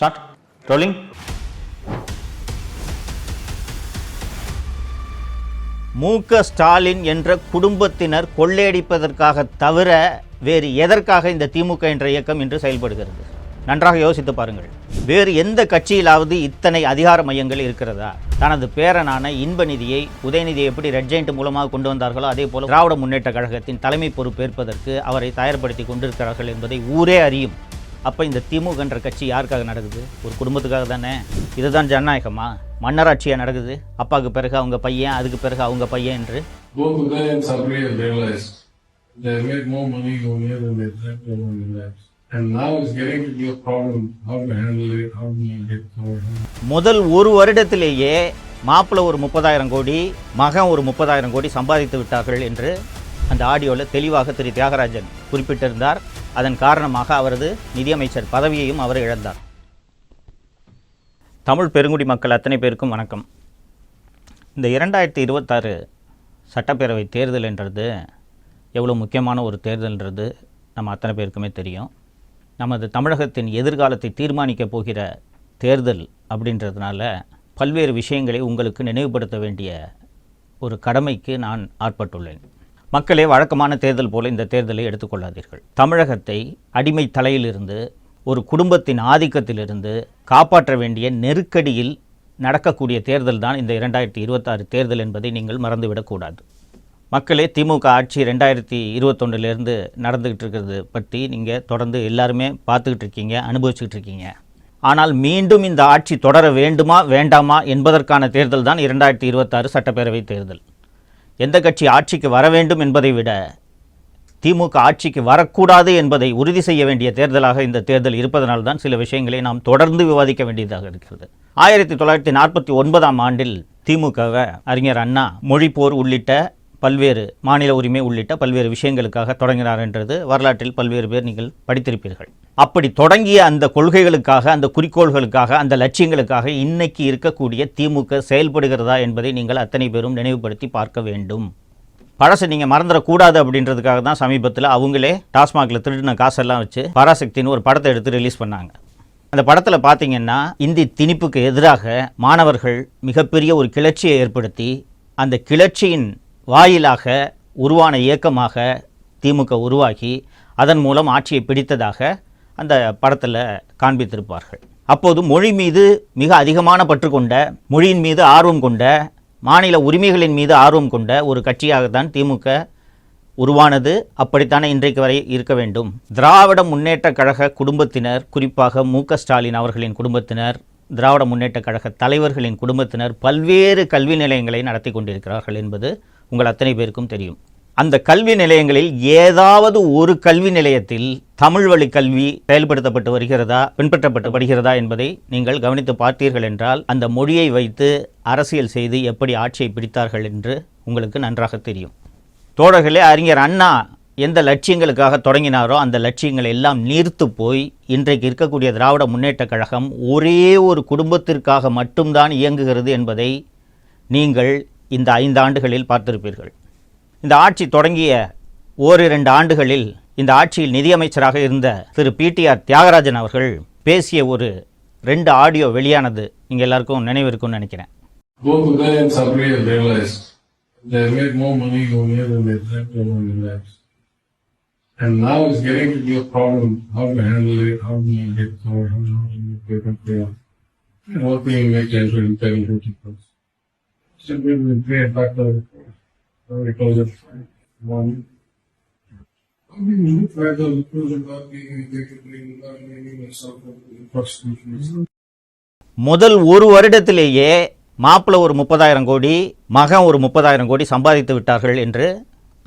Start. Rolling. மு.க. ஸ்டாலின் என்ற குடும்பத்தினர் கொள்ளையடிப்பதற்காக தவிர வேறு எதற்காக இந்த திமுக என்ற இயக்கம் இன்று செயல்படுகிறது? நன்றாக யோசித்து பாருங்கள். வேறு எந்த கட்சியிலாவது இத்தனை அதிகார மையங்கள் இருக்கிறதா? தனது பேரனான இன்பநிதியை, உதயநிதியை எப்படி ரெட் ஜெயண்ட் மூலமாக கொண்டு வந்தார்களோ அதே போல திராவிட முன்னேற்ற கழகத்தின் தலைமை பொறுப்பேற்பதற்கு அவரை தயார்படுத்தி கொண்டிருக்கிறார்கள் என்பதை ஊரே அறியும். அப்போ இந்த திமுக என்ற கட்சி யாருக்காக நடக்குது? ஒரு குடும்பத்துக்காக தானே. இதுதான் ஜனநாயகமா? மன்னராட்சியாக நடக்குது. அப்பாவுக்கு பிறகு அவங்க பையன், அதுக்கு பிறகு அவங்க பையன் என்று. முதல் ஒரு வருடத்திலேயே மாப்பிள்ளை ஒரு 30,000 கோடி, மகன் ஒரு 30,000 கோடி சம்பாதித்து விட்டார்கள் என்று அந்த ஆடியோவில் தெளிவாக திரு தியாகராஜன் குறிப்பிட்டிருந்தார். அதன் காரணமாக அவரது நிதியமைச்சர் பதவியையும் அவர் இழந்தார். தமிழ் பெருங்குடி மக்கள் அத்தனை பேருக்கும் வணக்கம். இந்த 2026 சட்டப்பேரவை தேர்தல் என்றது எவ்வளோ முக்கியமான ஒரு தேர்தல்ன்றது நம்ம அத்தனை பேருக்குமே தெரியும். நமது தமிழகத்தின் எதிர்காலத்தை தீர்மானிக்கப் போகிற தேர்தல் அப்படின்றதுனால பல்வேறு விஷயங்களை உங்களுக்கு நினைவுபடுத்த வேண்டிய ஒரு கடமைக்கு நான் ஆட்பட்டுள்ளேன். மக்களே, வழக்கமான தேர்தல் போல இந்த தேர்தலை எடுத்துக்கொள்ளாதீர்கள். தமிழகத்தை அடிமை தலையிலிருந்து, ஒரு குடும்பத்தின் ஆதிக்கத்திலிருந்து காப்பாற்ற வேண்டிய நெருக்கடியில் நடக்கக்கூடிய தேர்தல் தான் இந்த 2026 தேர்தல் என்பதை நீங்கள் மறந்துவிடக்கூடாது. மக்களே, திமுக ஆட்சி 2021 நடந்துக்கிட்டு இருக்கிறது பற்றி நீங்கள் தொடர்ந்து எல்லாருமே பார்த்துக்கிட்டு இருக்கீங்க, அனுபவிச்சுக்கிட்டு இருக்கீங்க. ஆனால் மீண்டும் இந்த ஆட்சி தொடர வேண்டுமா வேண்டாமா என்பதற்கான தேர்தல் தான் 2026 சட்டப்பேரவை தேர்தல். எந்த கட்சி ஆட்சிக்கு வர வேண்டும் என்பதை விட திமுக ஆட்சிக்கு வரக்கூடாது என்பதை உறுதி செய்ய வேண்டிய தேர்தலாக இந்த தேர்தல் இருப்பதனால்தான் சில விஷயங்களை நாம் தொடர்ந்து விவாதிக்க வேண்டியதாக இருக்கிறது. 1949ஆம் ஆண்டில் திமுகவை அறிஞர் அண்ணா மொழிப்போர் உள்ளிட்ட பல்வேறு மாநில உரிமை உள்ளிட்ட பல்வேறு விஷயங்களுக்காக தொடங்கினார் என்றது வரலாற்றில் பல்வேறு பேர் நீங்கள் படித்திருப்பீர்கள். அப்படி தொடங்கிய அந்த கொள்கைகளுக்காக, அந்த குறிக்கோள்களுக்காக, அந்த லட்சியங்களுக்காக இன்னைக்கு இருக்கக்கூடிய திமுக செயல்படுகிறதா என்பதை நீங்கள் அத்தனை பேரும் நினைவுபடுத்தி பார்க்க வேண்டும். பழசை நீங்கள் மறந்துடக்கூடாது அப்படின்றதுக்காக தான் சமீபத்தில் அவங்களே டாஸ்மாகில் திருடின காசெல்லாம் வச்சு பராசக்தின்னு ஒரு படத்தை எடுத்து ரிலீஸ் பண்ணாங்க. அந்த படத்தில் பார்த்தீங்கன்னா இந்தி திணிப்புக்கு எதிராக மாணவர்கள் மிகப்பெரிய ஒரு கிளர்ச்சியை ஏற்படுத்தி அந்த கிளர்ச்சியின் வாயிலாக உருவான இயக்கமாக திமுக உருவாகி அதன் மூலம் ஆட்சியை பிடித்ததாக அந்த படத்தில் காண்பித்திருப்பார்கள். அப்போது மொழி மீது மிக அதிகமான பற்று கொண்ட, மொழியின் மீது ஆர்வம் கொண்ட, மாநில உரிமைகளின் மீது ஆர்வம் கொண்ட ஒரு கட்சியாகத்தான் திமுக உருவானது. அப்படித்தானே இன்றைக்கு வரை இருக்க வேண்டும். திராவிட முன்னேற்ற கழக குடும்பத்தினர், குறிப்பாக மு.க. ஸ்டாலின் அவர்களின் குடும்பத்தினர், திராவிட முன்னேற்ற கழக தலைவர்களின் குடும்பத்தினர் பல்வேறு கல்வி நிலையங்களை நடத்தி கொண்டிருக்கிறார்கள் என்பது உங்கள் அத்தனை பேருக்கும் தெரியும். அந்த கல்வி நிலையங்களில் ஏதாவது ஒரு கல்வி நிலையத்தில் தமிழ் வழி கல்வி செயல்படுத்தப்பட்டு வருகிறதா, பின்பற்றப்பட்டு வருகிறதா என்பதை நீங்கள் கவனித்து பார்த்தீர்கள் என்றால் அந்த மொழியை வைத்து அரசியல் செய்து எப்படி ஆட்சியை பிடித்தார்கள் என்று உங்களுக்கு நன்றாக தெரியும். தோழர்களே, அறிஞர் அண்ணா எந்த லட்சியங்களுக்காக தொடங்கினாரோ அந்த லட்சியங்கள் எல்லாம் நீர்த்து போய் இன்றைக்கு இருக்கக்கூடிய திராவிட முன்னேற்ற கழகம் ஒரே ஒரு குடும்பத்திற்காக மட்டும்தான் இயங்குகிறது என்பதை நீங்கள் இந்த 5 ஆண்டுகளில் பார்த்திருப்பீர்கள். இந்த ஆட்சி தொடங்கிய 1-2 ஆண்டுகளில் இந்த ஆட்சியில் நிதியமைச்சராக இருந்த திரு PTR தியாகராஜன் அவர்கள் பேசிய ஒரு 2 ஆடியோ வெளியானது நீங்கள் எல்லாருக்கும் நினைவு இருக்கும்னு நினைக்கிறேன். And now it's getting to be a problem. How to handle it, how to make it, how to make it fair. And what can you make it in 10-50%? So we will pay it back to because of one. We need further because of that being முதல் ஒரு வருடத்திலேயே மாப்பிள்ளை ஒரு 30,000 கோடி, மகன் ஒரு 30,000 கோடி சம்பாதித்து விட்டார்கள் என்று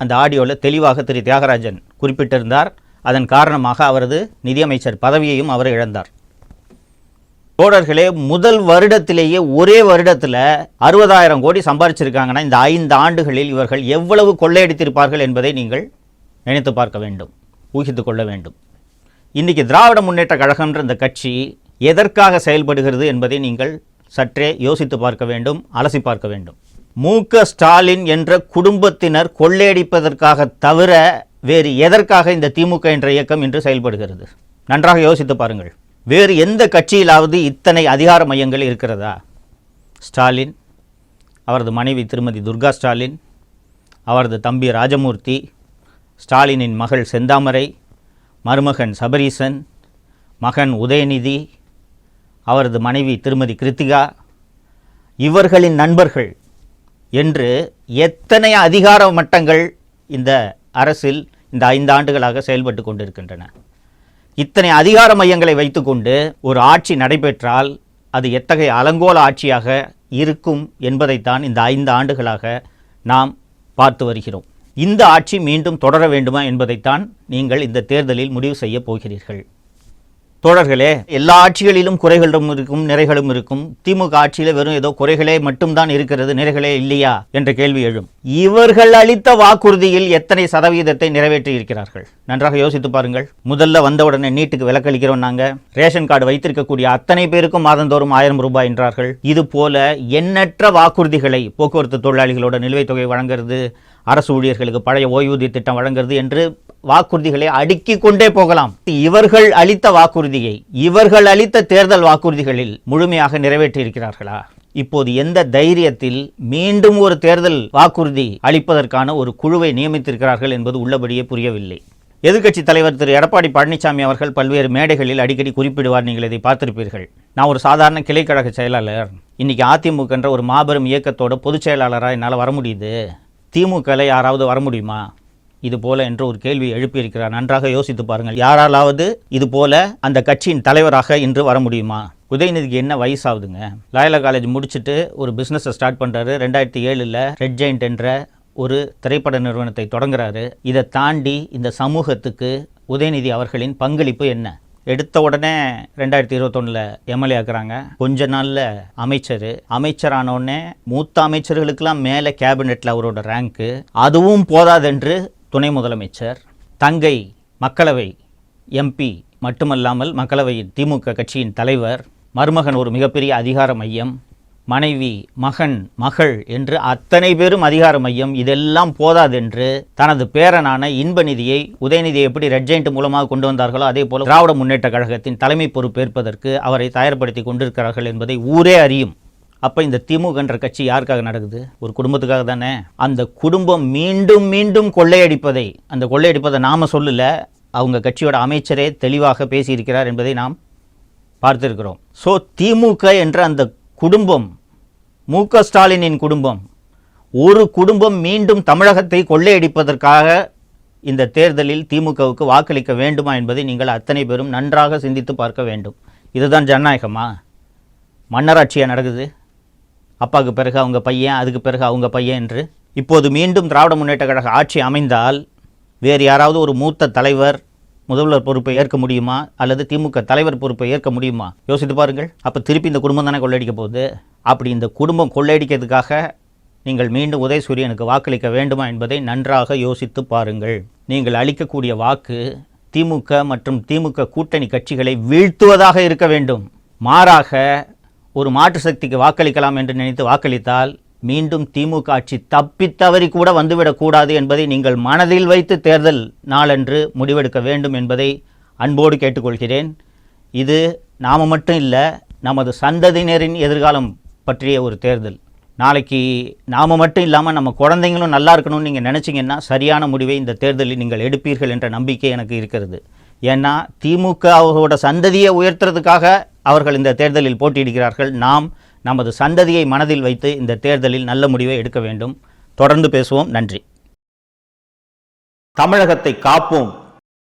அந்த ஆடியோவில் தெளிவாக திரு தியாகராஜன் குறிப்பிட்டிருந்தார். அதன் காரணமாக அவரது நிதியமைச்சர் பதவியையும் அவர் இழந்தார். தோழர்களே, முதல் வருடத்திலேயே ஒரே வருடத்தில் 60,000 கோடி சம்பாதிச்சிருக்காங்கன்னா இந்த 5 ஆண்டுகளில் இவர்கள் எவ்வளவு கொள்ளையடித்திருப்பார்கள் என்பதை நீங்கள் நினைத்து பார்க்க வேண்டும், ஊகித்து கொள்ள வேண்டும். இன்றைக்கி திராவிட முன்னேற்ற கழகம்ன்ற இந்த கட்சி எதற்காக செயல்படுகிறது என்பதை நீங்கள் சற்றே யோசித்து பார்க்க வேண்டும், அலசி பார்க்க வேண்டும். மு.க. ஸ்டாலின் என்ற குடும்பத்தினர் கொள்ளையடிப்பதற்காக தவிர வேறு எதற்காக இந்த திமுக என்ற இயக்கம் இன்று செயல்படுகிறது? நன்றாக யோசித்து பாருங்கள். வேறு எந்த கட்சியிலாவது இத்தனை அதிகார மையங்கள் இருக்கிறதா? ஸ்டாலின், அவரது மனைவி திருமதி துர்கா ஸ்டாலின், அவரது தம்பி ராஜமூர்த்தி, ஸ்டாலினின் மகள் செந்தாமரை, மருமகன் சபரீசன், மகன் உதயநிதி, அவரது மனைவி திருமதி கிருத்திகா, இவர்களின் நண்பர்கள் என்று எத்தனை அதிகார மட்டங்கள் இந்த அரசில் இந்த 5 ஆண்டுகளாக செயல்பட்டு கொண்டிருக்கின்றன. இத்தனை அதிகார மையங்களை வைத்துக்கொண்டு ஒரு ஆட்சி நடைபெற்றால் அது எத்தகைய அலங்கோல ஆட்சியாக இருக்கும் என்பதைத்தான் இந்த 5 ஆண்டுகளாக நாம் பார்த்து வருகிறோம். இந்த ஆட்சி மீண்டும் தொடர வேண்டுமா என்பதைத்தான் நீங்கள் இந்த தேர்தலில் முடிவு செய்ய போகிறீர்கள். தோழர்களே, எல்லா ஆட்சிகளிலும் குறைகளும் இருக்கும், நிறைகளும் இருக்கும். திமுக ஆட்சியில் வெறும் ஏதோ குறைகளே மட்டும்தான் இருக்கிறது, நிறைகளே இல்லையா என்ற கேள்வி எழும். இவர்கள் அளித்த வாக்குறுதியில் எத்தனை சதவீதத்தை நிறைவேற்றி இருக்கிறார்கள்? நன்றாக யோசித்து பாருங்கள். முதல்ல வந்தவுடனே நீட்டுக்கு விலக்களிக்கிறோம், நாங்கள் ரேஷன் கார்டு வைத்திருக்கக்கூடிய அத்தனை பேருக்கும் மாதந்தோறும் 1000 ரூபாய் என்றார்கள். இது போல எண்ணற்ற வாக்குறுதிகளை, போக்குவரத்து தொழிலாளிகளோட நிலுவைத் தொகை வழங்குறது, அரசு ஊழியர்களுக்கு பழைய ஓய்வூதிய திட்டம் வழங்குறது என்று வாக்குறுதிகளை அடுக்கிக் கொண்டே போகலாம். இவர்கள் அளித்த வாக்குறுதியை, இவர்கள் அளித்த தேர்தல் வாக்குறுதிகளில் முழுமையாக நிறைவேற்றி இருக்கிறார்களா? இப்போது எந்த தைரியத்தில் மீண்டும் ஒரு தேர்தல் வாக்குறுதி அளிப்பதற்கான ஒரு குழுவை நியமித்திருக்கிறார்கள் என்பது உள்ளபடியே புரியவில்லை. எதிர்க்கட்சி தலைவர் திரு எடப்பாடி பழனிசாமி அவர்கள் பல்வேறு மேடைகளில் அடிக்கடி குறிப்பிடுவார், நீங்கள் இதை பார்த்திருப்பீர்கள். நான் ஒரு சாதாரண கிளைக்கழக செயலாளர், இன்னைக்கு அதிமுக என்ற ஒரு மாபெரும் இயக்கத்தோட பொதுச் செயலாளராக என்னால் வர முடியுது, திமுகவில் யாராவது வர முடியுமா இது போல என்று ஒரு கேள்வி எழுப்பியிருக்கிறார். நன்றாக யோசித்து பாருங்கள். யாராலாவது இது போல அந்த கட்சியின் தலைவராக இன்று வர முடியுமா? உதயநிதிக்கு என்ன வயசாகுதுங்க? லாயலா காலேஜ் முடிச்சுட்டு ஒரு பிஸ்னஸை ஸ்டார்ட் பண்ணுறாரு. 2007 ரெட் ஜெயண்ட் என்ற ஒரு திரைப்பட நிறுவனத்தை தொடங்குறாரு. இதை தாண்டி இந்த சமூகத்துக்கு உதயநிதி அவர்களின் பங்களிப்பு என்ன? எடுத்த உடனே 2021 எம்எல்ஏ ஆக்குறாங்க. கொஞ்ச நாளில் அமைச்சரானோடனே மூத்த அமைச்சர்களுக்கெல்லாம் மேலே கேபினெட்டில் அவரோட ரேங்க்கு. அதுவும் போதாதென்று துணை முதலமைச்சர், தங்கை மக்களவை எம்பி மட்டுமல்லாமல் மக்களவையின் திமுக கட்சியின் தலைவர், மருமகன் ஒரு மிகப்பெரிய அதிகார மையம், மனைவி, மகன், மகள் என்று அத்தனை பேரும் அதிகார மையம். இதெல்லாம் போதாதென்று தனது பேரனான இன்பநிதியை, உதயநிதியை எப்படி ரெட் ஜெயண்ட் மூலமாக கொண்டு வந்தார்களோ அதே போல திராவிட முன்னேற்ற கழகத்தின் தலைமை பொறுப்பேற்பதற்கு அவரை தயார்படுத்தி கொண்டிருக்கிறார்கள் என்பதை ஊரே அறியும். அப்போ இந்த திமுக என்ற கட்சி யாருக்காக நடக்குது? ஒரு குடும்பத்துக்காக தானே. அந்த குடும்பம் மீண்டும் மீண்டும் கொள்ளையடிப்பதை, அந்த கொள்ளையடிப்பதை நாம் சொல்லல, அவங்க கட்சியோட அமைச்சரே தெளிவாக பேசியிருக்கிறார் என்பதை நாம் பார்த்திருக்கிறோம். ஸோ திமுக என்ற அந்த குடும்பம், மு.க. ஸ்டாலினின் குடும்பம், ஒரு குடும்பம் மீண்டும் தமிழகத்தை கொள்ளையடிப்பதற்காக இந்த தேர்தலில் திமுகவுக்கு வாக்களிக்க வேண்டுமா என்பதை நீங்கள் அத்தனை பேரும் நன்றாக சிந்தித்து பார்க்க வேண்டும். இதுதான் ஜனநாயகமா? மன்னராட்சியாக நடக்குது. அப்பாவுக்கு பிறகு அவங்க பையன், அதுக்கு பிறகு அவங்க பையன் என்று. இப்போது மீண்டும் திராவிட முன்னேற்ற கழக ஆட்சி அமைந்தால் வேறு யாராவது ஒரு மூத்த தலைவர் முதல்வர் பொறுப்பை ஏற்க முடியுமா? அல்லது திமுக தலைவர் பொறுப்பை ஏற்க முடியுமா? யோசித்து பாருங்கள். அப்போ திருப்பி இந்த குடும்பம் தானே கொள்ளையடிக்க போகுது. அப்படி இந்த குடும்பம் கொள்ளையடிக்கிறதுக்காக நீங்கள் மீண்டும் உதயசூரியனுக்கு வாக்களிக்க வேண்டுமா என்பதை நன்றாக யோசித்து பாருங்கள். நீங்கள் அளிக்கக்கூடிய வாக்கு திமுக மற்றும் திமுக கூட்டணி கட்சிகளை வீழ்த்துவதாக இருக்க வேண்டும். மாறாக ஒரு மாற்று சக்திக்கு வாக்களிக்கலாம் என்று நினைத்து வாக்களித்தால் மீண்டும் திமுக ஆட்சி தப்பித்தவறி கூட வந்துவிடக்கூடாது என்பதை நீங்கள் மனதில் வைத்து தேர்தல் நாளன்று முடிவெடுக்க வேண்டும் என்பதை அன்போடு கேட்டுக்கொள்கிறேன். இது நாம் மட்டும் இல்லை, நமது சந்ததியினரின் எதிர்காலம் பற்றிய ஒரு தேர்தல். நாளைக்கு நாம் மட்டும் இல்லாமல் நம்ம குழந்தைங்களும் நல்லா இருக்கணும்னு நீங்கள் நினச்சிங்கன்னா சரியான முடிவை இந்த தேர்தலில் நீங்கள் எடுப்பீர்கள் என்ற நம்பிக்கை எனக்கு இருக்கிறது. ஏன்னா திமுக அவரோட சந்ததியை உயர்த்துறதுக்காக அவர்கள் இந்த தேர்தலில் போட்டியிடுகிறார்கள். நாம் நமது சந்ததியை மனதில் வைத்து இந்த தேர்தலில் நல்ல முடிவை எடுக்க வேண்டும். தொடர்ந்து பேசுவோம். நன்றி. தமிழகத்தை காப்போம்.